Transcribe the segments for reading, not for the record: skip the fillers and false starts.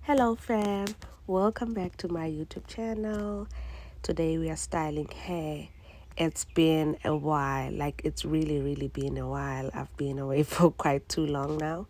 Hello fam, welcome back to my YouTube channel. Today we are styling hair. It's been a while, like it's really been a while. I've been away for quite too long now.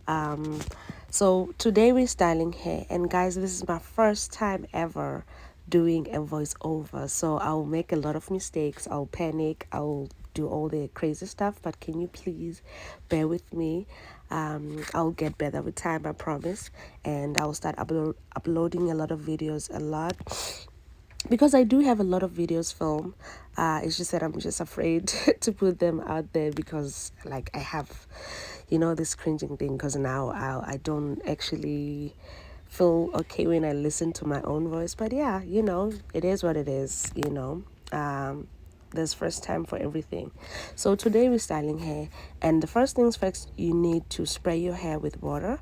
Um, so today we're styling hair, and guys, this is my first time ever doing a voiceover. So I'll make a lot of mistakes, I'll panic, I'll do all the crazy stuff, but can you please bear with me? I'll get better with time, I promise, and I'll start uploading a lot of videos a lot because I do have a lot of videos filmed. It's just that I'm just afraid to put them out there because like I have, this cringing thing because now I don't actually feel okay when I listen to my own voice. But yeah, it is what it is. There's first time for everything. So today we're styling hair, and the first things first, you need to spray your hair with water,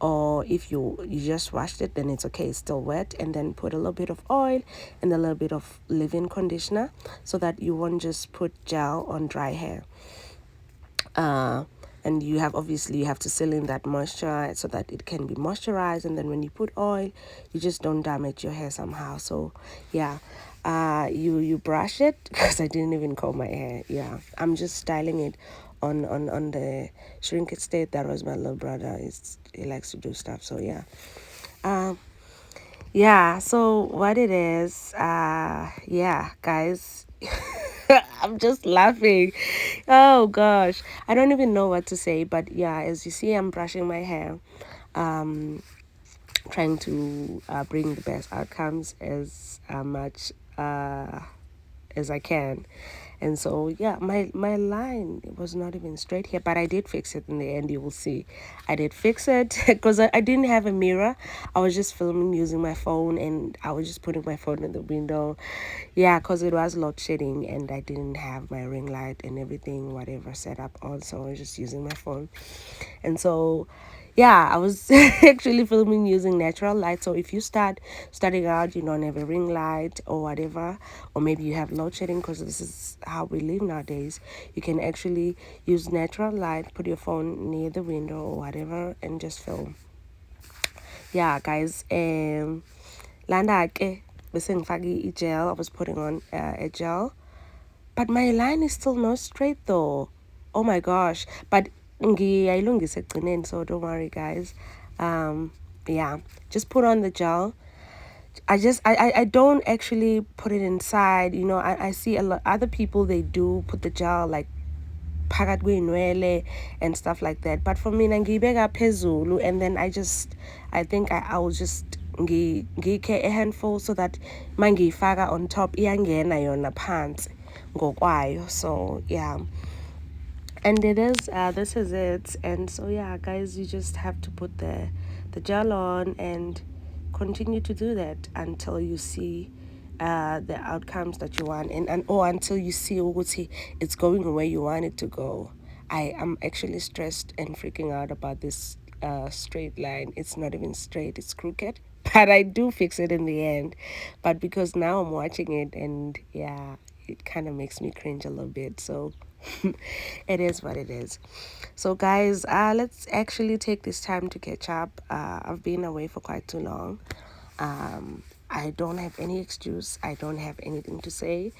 or if you just washed it, then it's okay, it's still wet, and then put a little bit of oil and a little bit of leave-in conditioner so that you won't just put gel on dry hair. And you have to seal in that moisture so that it can be moisturized, and then when you put oil, you just don't damage your hair somehow. So yeah, you brush it because I didn't even comb my hair. Yeah, I'm just styling it on the shrink it state. That was my little brother. He likes to do stuff, so yeah. Yeah, so what it is, yeah, guys, I'm just laughing. Oh gosh, I don't even know what to say, but yeah, as you see, I'm brushing my hair, um, trying to bring the best outcomes as much as I can. And so yeah, my line was not even straight here, but I did fix it in the end. You will see I did fix it because I didn't have a mirror. I was just filming using my phone, and I was just putting my phone in the window. Yeah, because it was load shedding and I didn't have my ring light and everything whatever set up on, so I was just using my phone. And so yeah, I was actually filming using natural light. So if you starting out, you don't have a ring light or whatever, or maybe you have load shedding, because this is how we live nowadays, you can actually use natural light, put your phone near the window or whatever, and just film. Yeah, guys. Landa ke bese ngifake gel. I was putting on a gel, but my line is still not straight though. Oh my gosh. But ngiyayilungisa ekugcineni, so don't worry guys. Yeah, just put on the gel. I don't actually put it inside. I see a lot other people, they do put the gel like phakathi kwey'nwele and stuff like that. But for me, ngiyibeka phezulu, and then I think I will just ngikhe a handful so that mangiyifaka on top iyangena yona phansi ngokwayo. So yeah, and it is this is it. And so yeah, guys, you just have to put the gel on and continue to do that until you see the outcomes that you want, and or until you see ukuthi it's going where you want it to go. I am actually stressed and freaking out about this straight line. It's not even straight, it's crooked, but I do fix it in the end. But because now I'm watching it, and yeah, it kind of makes me cringe a little bit. So it is what it is. So guys, let's actually take this time to catch up. I've been away for quite too long. I don't have any excuse, I don't have anything to say.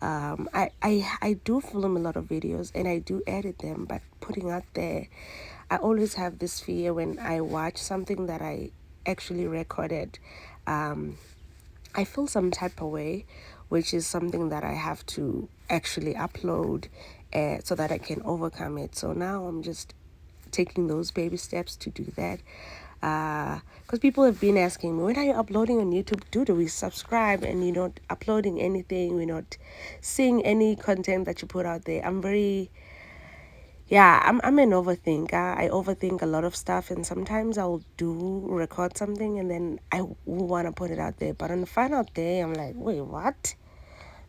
I do film a lot of videos and I do edit them, but putting out there, I always have this fear when I watch something that I actually recorded. I feel some type of way, which is something that I have to actually upload so that I can overcome it. So now I'm just taking those baby steps to do that. Because people have been asking me, when are you uploading on YouTube? Do we subscribe? And you're not uploading anything. We're not seeing any content that you put out there. I'm an overthinker. I overthink a lot of stuff, and sometimes I'll do record something and then I will want to put it out there. But on the final day, I'm like, wait, what?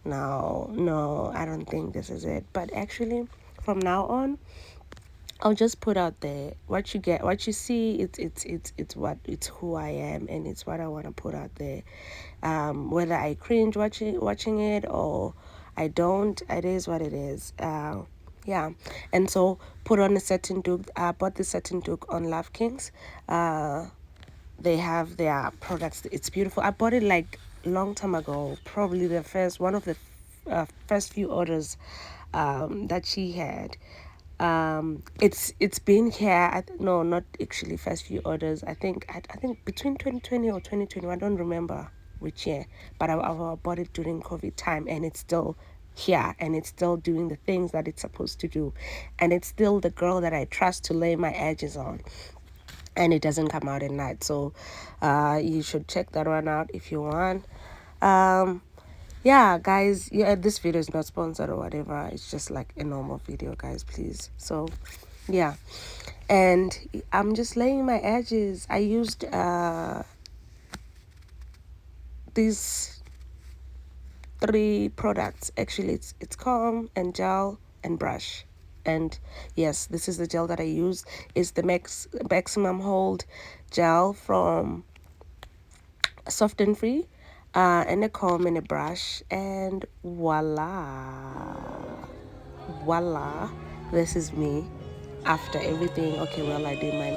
No, I don't think this is it. But actually, from now on, I'll just put out there what you get, what you see. It's who I am, and it's what I want to put out there. Whether I cringe watching it or I don't, it is what it is. Yeah, and so put on a certain duke. I bought the certain duke on Love Kings. they have their products. It's beautiful. I bought it like long time ago, probably the first one of the first few orders that she had. It's been here. No, not actually first few orders. I think between 2020 or 2021. I don't remember which year, but I bought it during COVID time, and it's still here, and it's still doing the things that it's supposed to do, and it's still the girl that I trust to lay my edges on, and it doesn't come out at night. So you should check that one out if you want. um yeah, guys, yeah, this video is not sponsored or whatever. It's just like a normal video, guys, please. So yeah, and I'm just laying my edges. I used these three products. Actually, it's comb and gel and brush. And yes, this is the gel that I use. Is the maximum hold gel from Soft and Free, and a comb and a brush, and voila, this is me after everything. Okay, well, I did my